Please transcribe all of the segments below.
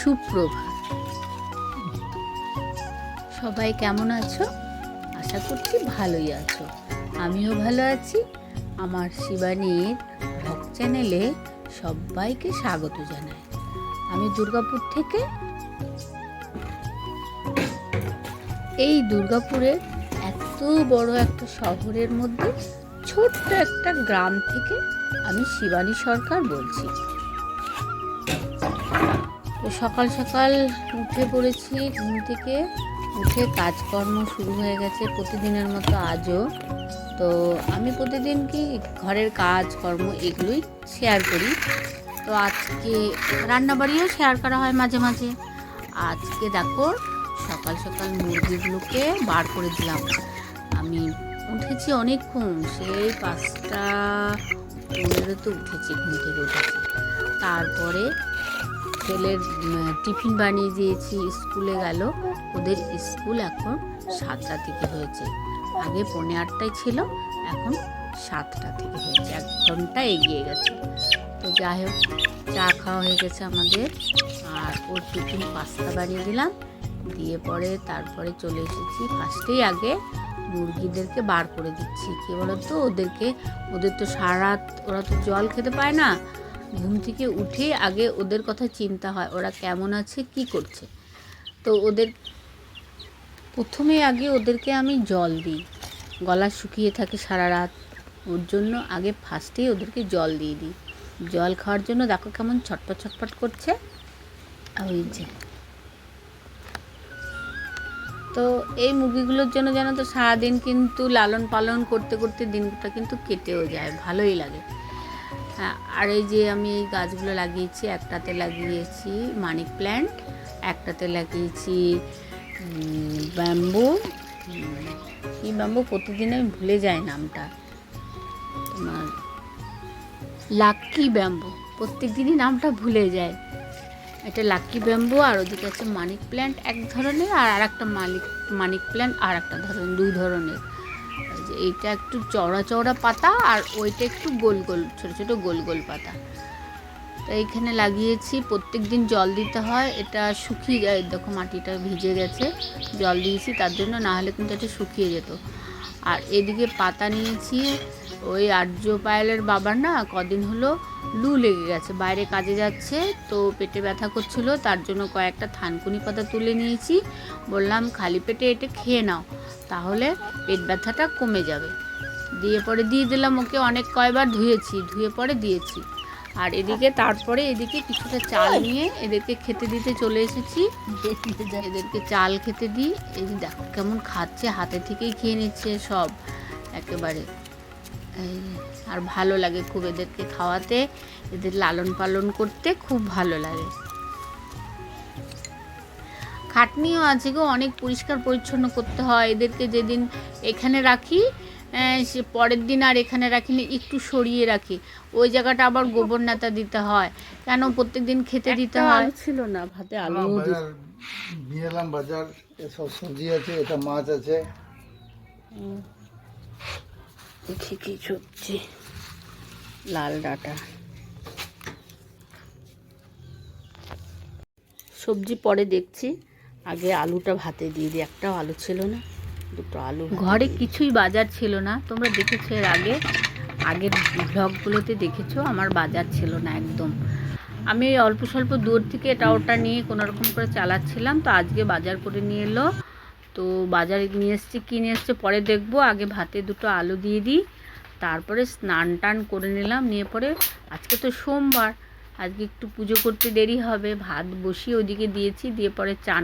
সুপ্রভাত। সবাই কেমন আছো? আশা করছি ভালোই আছো। আমিও ভালো আছি। আমার শিবানীর ব্লগ চ্যানেলে সবাইকে স্বাগত জানাই। আমি দুর্গাপুর থেকে। এই দুর্গাপুরের এত বড় একটা শহরের মধ্যে ছোট্ট একটা গ্রাম থেকে আমি শিবানী সরকার বলছি। তো সকাল সকাল উঠে পড়েছি, ঘুম থেকে উঠে কাজকর্ম শুরু হয়ে গেছে প্রতিদিনের মতো আজও। তো আমি প্রতিদিন কি ঘরের কাজকর্ম এগুলোই শেয়ার করি। তো আজকে রান্নাবাড়িও শেয়ার করা হয় মাঝে মাঝে। আজকে দেখো সকাল সকাল মুরগিগুলোকে বার করে দিলাম। আমি উঠেছি অনেকক্ষণ, সেই 5টা 15-তে উঠেছি, ঘুম থেকে উঠেছি। তারপরে ছেলের টিফিন বানিয়ে দিয়েছি, স্কুলে গেল। ওদের স্কুল এখন 7টা থেকে হয়েছে, আগে 8:45 ছিল, এখন 7টা থেকে হয়েছে, 1 ঘন্টা এগিয়ে গেছে। তো যাই হোক, চা খাওয়া হয়ে গেছে আমাদের। আর ওর টিফিন পাস্তা বানিয়ে দিলাম, দিয়ে পরে তারপরে চলে এসেছি। ফার্স্টেই আগে মুরগিদেরকে বার করে দিচ্ছি। কী বলতো, ওদের তো সারা রাত ওরা তো জল খেতে পায় না। ঘুম থেকে উঠে আগে ওদের কথা চিন্তা হয়, ওরা কেমন আছে, কি করছে। তো প্রথমে আগে ওদেরকে আমি জল দিই, গলা শুকিয়ে থাকে সারা রাত, ওর জন্য আগে ফার্স্টেই ওদেরকে জল দিয়ে দিই। জল খাওয়ার জন্য দেখো কেমন ছটপট ছটপট করছে, ওই যে। তো এই মুরগিগুলোর জন্য জানো তো সারাদিন কিন্তু লালন পালন করতে করতে দিনটা কিন্তু কেটেও যায়, ভালোই লাগে। আর এই যে আমি এই গাছগুলো লাগিয়েছি, একটাতে লাগিয়েছি মানি প্ল্যান্ট, একটাতে লাগিয়েছি ব্যাম্বু। কি ব্যাম্বু প্রতিদিন আমি ভুলে যাই নামটা, তোমার লাক্কি ব্যাম্বু, প্রত্যেক দিনই নামটা ভুলে যায়। এটা লাক্কি ব্যাম্বু, আর ওদিকে আছে মানি প্ল্যান্ট এক ধরনের, আর একটা মানি প্ল্যান্ট আর একটা ধরনের, 2 ধরনের। যে এইটা একটু চওড়া চওড়া পাতা, আর ওইটা একটু গোল গোল ছোটো ছোটো গোল গোল পাতা। তো এইখানে লাগিয়েছি, প্রত্যেক দিন জল দিতে হয়। এটা শুকিয়ে যায়, দেখো মাটিটা ভিজে গেছে, জল দিয়েছি তার জন্য, না হলে কিন্তু এটা শুকিয়ে যেত। আর এদিকে পাতা নিয়েছি, ওই আর্য পায়েলের বাবার না কদিন হলো লু লেগে গেছে, বাইরে কাজে যাচ্ছে, তো পেটে ব্যথা করছিল, তার জন্য কয়েকটা থানকুনি পাতা তুলে নিয়েছি। বললাম খালি পেটে এটা খেয়ে নাও, তাহলে পেট ব্যথাটা কমে যাবে। দিয়ে পরে দিয়ে দিলাম ওকে, অনেক কয়বার ধুয়ে পরে দিয়েছি। আর তারপরে এদিকে কিছুটা চাল নিয়ে এদেরকে খেতে দিতে চলে এসেছি। এদেরকে চাল খেতে দিই, এই দেখো কেমন খাচ্ছে, হাতে থেকেই খেয়ে নিচ্ছে সব একেবারে। আর ভালো লাগে খুব এদেরকে খাওয়াতে, এদের লালন পালন করতে খুব ভালো লাগে। খাটনিও আছে গো, অনেক পরিষ্কার পরিচ্ছন্ন করতে হয় এদেরকে। যেদিন এখানে রাখি সে পরের দিন আর এখানে রাখিনি, একটু সরিয়ে রাখি, ওই জায়গাটা আবার গোবর নেতা দিতে হয়, কেন প্রত্যেক দিন খেতে দিতে হয়। ছিল না ভাতে আলু নিয়ে এলাম বাজার, এসব সবজি আছে, এটা মাছ আছে। দেখি কি সবজি, লাল ডাঁটা। সবজি পরে দেখছি, আগে আলুটা ভাতে দিয়ে দিই। একটাও আলু ছিল না, 2টো আলু। ঘরে কিছুই বাজার ছিল না, তোমরা দেখেছো এর আগের ব্লগগুলোতে দেখেছো, আমার বাজার ছিল না একদম। আমি অল্প স্বল্প দূর থেকে এটা ওটা নিয়ে কোনো রকম করে চালাচ্ছিলাম। তো আজকে বাজার করে নিয়ে এলো, তো বাজারে নিয়ে এসছে, কিনে এসছে পরে দেখবো। আগে ভাতে 2টো আলু দিয়ে দিই, তারপরে স্নান টান করে নিলাম। নিয়ে পরে আজকে তো সোমবার, আজকে একটু পুজো করতে দেরি হবে, ভাত বসিয়ে ওদিকে দিয়েছি, দিয়ে পরে চান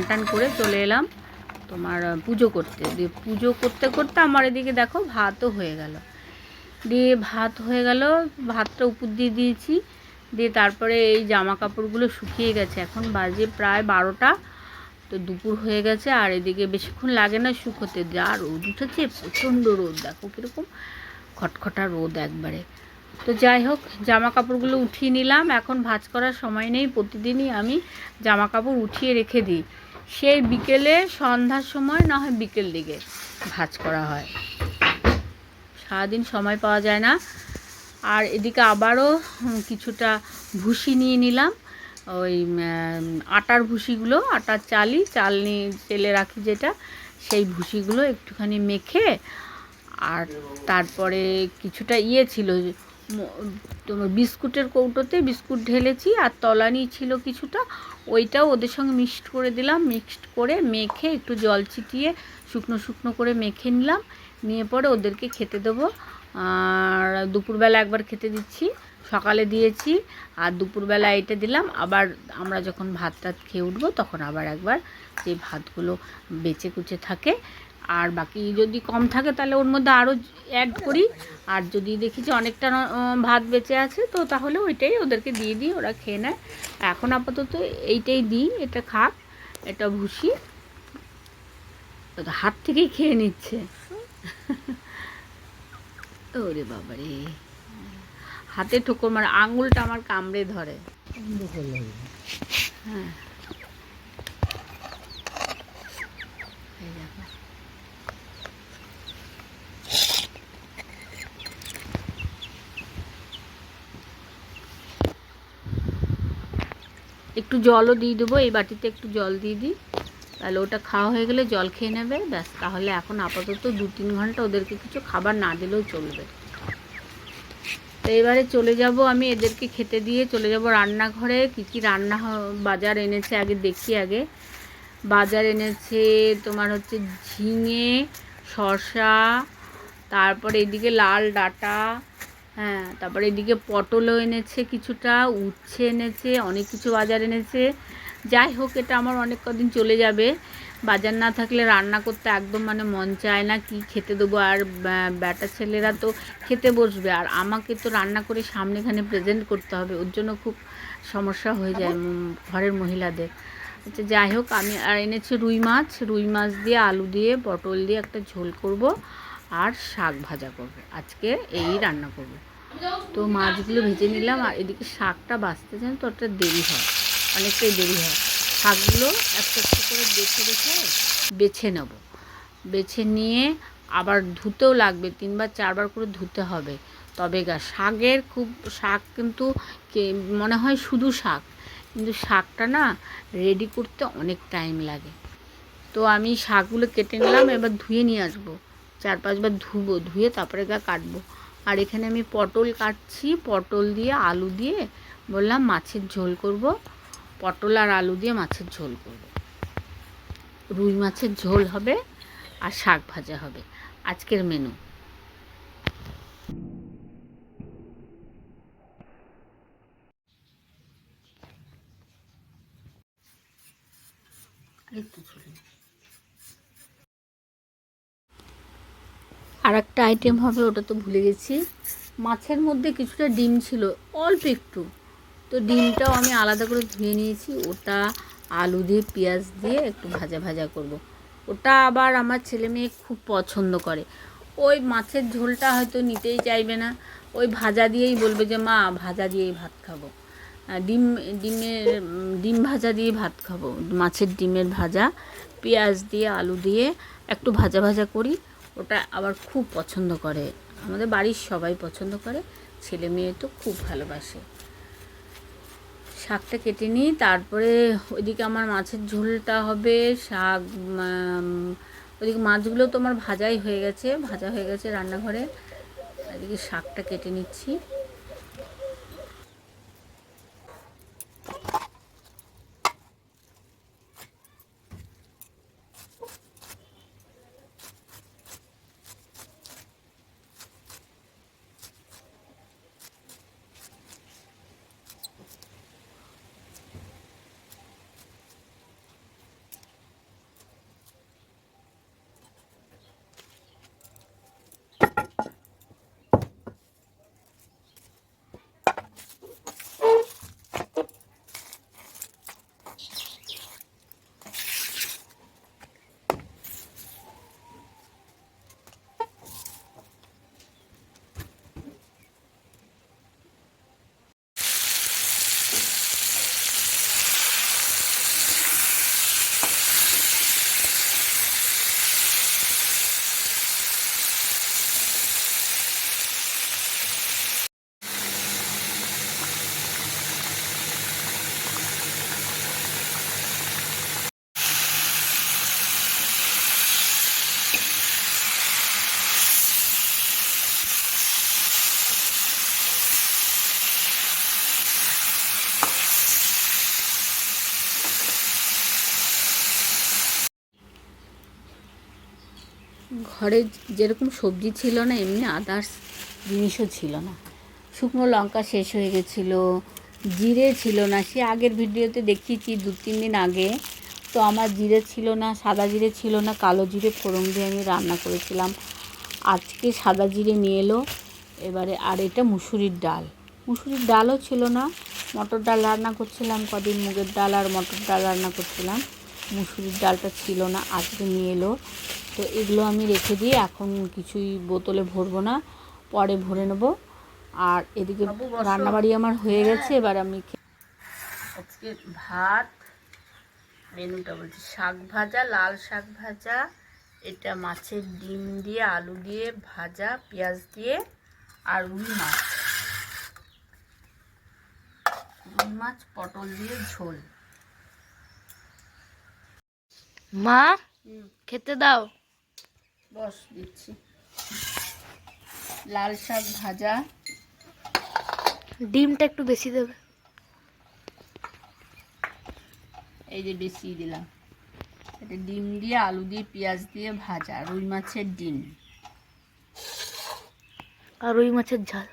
টান করে চলে এলাম তোমার পুজো করতে। দিয়ে পুজো করতে করতে আমার এদিকে দেখো ভাতও হয়ে গেল। দিয়ে ভাত হয়ে গেল, ভাতটা উপর দিয়ে দিয়েছি। দিয়ে তারপরে এই জামা কাপড়গুলো শুকিয়ে গেছে, এখন বাজে প্রায় 12টা, তো দুপুর হয়ে গেছে। আর এদিকে বেশিক্ষণ লাগে না শুকোতে, যা রোদ উঠেছে, প্রচণ্ড রোদ, দেখো কীরকম খটখটা রোদ একবারে। তো যাই হোক, জামা কাপড়গুলো উঠিয়ে নিলাম, এখন ভাঁজ করার সময় নেই। প্রতিদিনই আমি জামা কাপড় উঠিয়ে রেখে দিই, সেই বিকেলে সন্ধ্যার সময় না হয় বিকেল দিকে ভাঁজ করা হয়, সারাদিন সময় পাওয়া যায় না। আর এদিকে আবারও কিছুটা ভুসি নিয়ে নিলাম, ওই আটার ভুসিগুলো, আটার চালনি তেলে রাখি যেটা, সেই ভুসিগুলো একটুখানি মেখে, আর তারপরে কিছুটা ছিল তোমার বিস্কুটের কৌটোতে বিস্কুট ঢেলেছি, আর তলানি ছিল কিছুটা, ওইটাও ওদের সঙ্গে মিক্সড করে দিলাম। মিক্সড করে মেখে একটু জল ছিটিয়ে শুকনো শুকনো করে মেখে নিলাম। নিয়ে পরে ওদেরকে খেতে দেবো। আর দুপুরবেলা একবার খেতে দিচ্ছি, সকালে দিয়েছি, আর দুপুরবেলা এটা দিলাম। আবার আমরা যখন ভাত টাত খেয়ে উঠবো তখন আবার একবার যে ভাতগুলো বেঁচে কুচে থাকে, আর বাকি যদি কম থাকে তাহলে ওর মধ্যে আরও অ্যাড করি। আর যদি দেখি যে অনেকটা ভাত বেঁচে আছে তো তাহলে ওইটাই ওদেরকে দিয়ে দিই, ওরা খেয়ে নেয়। এখন আপাতত এইটাই দিই, এটা খাক, এটা ভুসি। হাত থেকেই খেয়ে নিচ্ছে। ওরে বাবারে, হাতে ঠোকর মারে, আঙুলটা আমার কামড়ে ধরে। হ্যাঁ, একটু জলও দিয়ে দেবো, এই বাটিতে একটু জল দিয়ে দিই, তাহলে ওটা খাওয়া হয়ে গেলে জল খেয়ে নেবে, ব্যাস। তাহলে এখন আপাতত 2-3 ঘন্টা ওদেরকে কিছু খাবার না দিলেও চলবে। তো এবারে চলে যাব আমি, এদেরকে খেতে দিয়ে চলে যাব রান্নাঘরে। কী কী রান্না বাজার এনেছে আগে দেখি। আগে বাজার এনেছে তোমার হচ্ছে ঝিঙে, শসা, তারপরে এদিকে লাল ডাঁটা, হ্যাঁ, তারপরে এদিকে পটলও এনেছে কিছুটা, উচ্ছে এনেছে, অনেক কিছু বাজার এনেছে। যাই হোক, এটা আমার অনেক কদিন চলে যাবে। বাজার না থাকলে রান্না করতে একদম মানে মন চায় না, কি খেতে দেবো। আর বেটা ছেলেরা তো খেতে বসবে, আর আমাকে তো রান্না করে সামনেখানে প্রেজেন্ট করতে হবে, ওর জন্য খুব সমস্যা হয়ে যায় ঘরের মহিলাদের। আচ্ছা, যাই হোক, আমি আর এনেছি রুই মাছ দিয়ে আলু দিয়ে পটল দিয়ে একটা ঝোল করব, আর শাক ভাজা করব। আজকে এই রান্না করব। তো মাছগুলো ভেজে নিলাম, আর এদিকে শাকটা বাছতে যান তো একটা দেরি হয়, অনেকটাই দেরি হয়। শাকগুলো একটা একটা করে বেছে নেব। বেছে নিয়ে আবার ধুতেও লাগবে, 3-4 বার করে ধুতে হবে। তবে শাক কিন্তু মনে হয় শুধু শাক, কিন্তু শাকটা না রেডি করতে অনেক টাইম লাগে। তো আমি শাকগুলো কেটে নিলাম, এবার ধুয়ে নিয়ে আসবো, 4-5 বার ধুবো, ধুয়ে তারপরে কাটবো। আর এখানে আমি পটল কাটছি, পটল দিয়ে আলু দিয়ে বললাম মাছের ঝোল করব। পটল আর আলু দিয়ে মাছের ঝোল করব, রুই মাছের ঝোল হবে, আর শাক ভাজা হবে আজকের মেনু। আর একটা আইটেম হবে, ওটা তো ভুলে গেছি। মাছের মধ্যে কিছুটা ডিম ছিল, অল্প একটু, তো ডিমটাও আমি আলাদা করে ধুয়ে নিয়েছি। ওটা আলু দিয়ে পেঁয়াজ দিয়ে একটু ভাজা ভাজা করব। ওটা আবার আমার ছেলে মেয়ে খুব পছন্দ করে। ওই মাছের ঝোলটা হয়তো নিতেই চাইবে না, ওই ভাজা দিয়েই বলবে যে মা ভাজা দিয়েই ভাত খাবো, ডিম ভাজা দিয়ে ভাত খাবো। মাছের ডিমের ভাজা পেঁয়াজ দিয়ে আলু দিয়ে একটু ভাজা ভাজা করি, ওটা আবার খুব পছন্দ করে। আমাদের বাড়ির সবাই পছন্দ করে, ছেলে মেয়ে তো খুব ভালোবাসে। শাকটা কেটে নিই, তারপরে ওইদিকে আমার মাছের ঝোলটা হবে। শাক ওইদিকে মাছগুলো তো আমার ভাজা হয়ে গেছে রান্নাঘরে। এদিকে শাকটা কেটে নিচ্ছি। ঘরে যেরকম সবজি ছিল না, এমনি আদার্স জিনিসও ছিল না। শুকনো লঙ্কা শেষ হয়ে গেছিলো, জিরে ছিল না। সে আগের ভিডিওতে দেখিয়েছি 2-3 দিন আগে। তো আমার জিরে ছিল না, সাদা জিরে ছিল না, কালো জিরে ফোড়ন দিয়ে আমি রান্না করেছিলাম। আজকে সাদা জিরে নিয়ে এলো এবারে। আর এটা মুসুরির ডাল, মুসুরির ডালও ছিল না। মটর ডাল রান্না করছিলাম কদিন, মুগের ডাল আর মটর ডাল রান্না করছিলাম, মুসুরির ডালটা ছিল না, আজকে নিয়ে এলো। তো এগুলো আমি রেখে দিয়ে এখন কিছুই বোতলে ভরবো না, পরে ভরে নেবো। আর এদিকে রান্নাবাড়ি আমার হয়ে গেছে। এবার আমি আজকে ভাত, মেনুটা বলছি, শাক ভাজা, লাল শাক ভাজা, এটা মাছের ডিম দিয়ে আলু দিয়ে ভাজা, পেঁয়াজ দিয়ে, আর রুই মাছ পটল দিয়ে ঝোল। মা খেতে দাও। বস দিচ্ছি। লাল শাক ভাজা, ডিমটা একটু বেশি দেবে। এই যে বেশি দিলাম। এটা ডিম দিয়ে আলু দিয়ে পেঁয়াজ দিয়ে ভাজা, রুই মাছের ডিম, আর রুই মাছের ঝাল,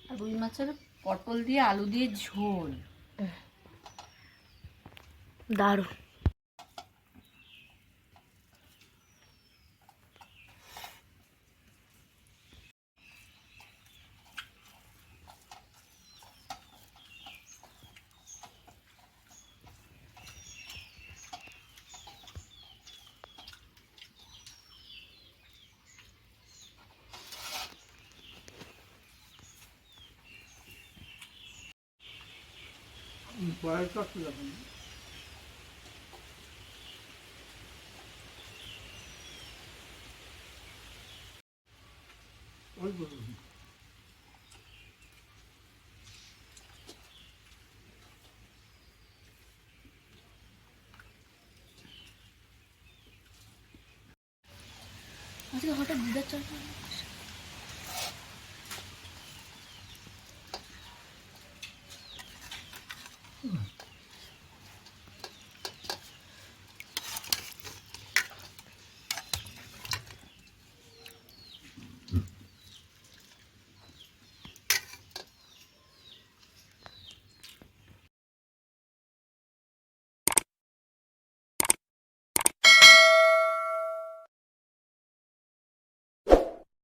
আর রুই মাছের পটল দিয়ে আলু দিয়ে ঝোল। দারুণ। বয়সটা কিরকম? ওই বলুন।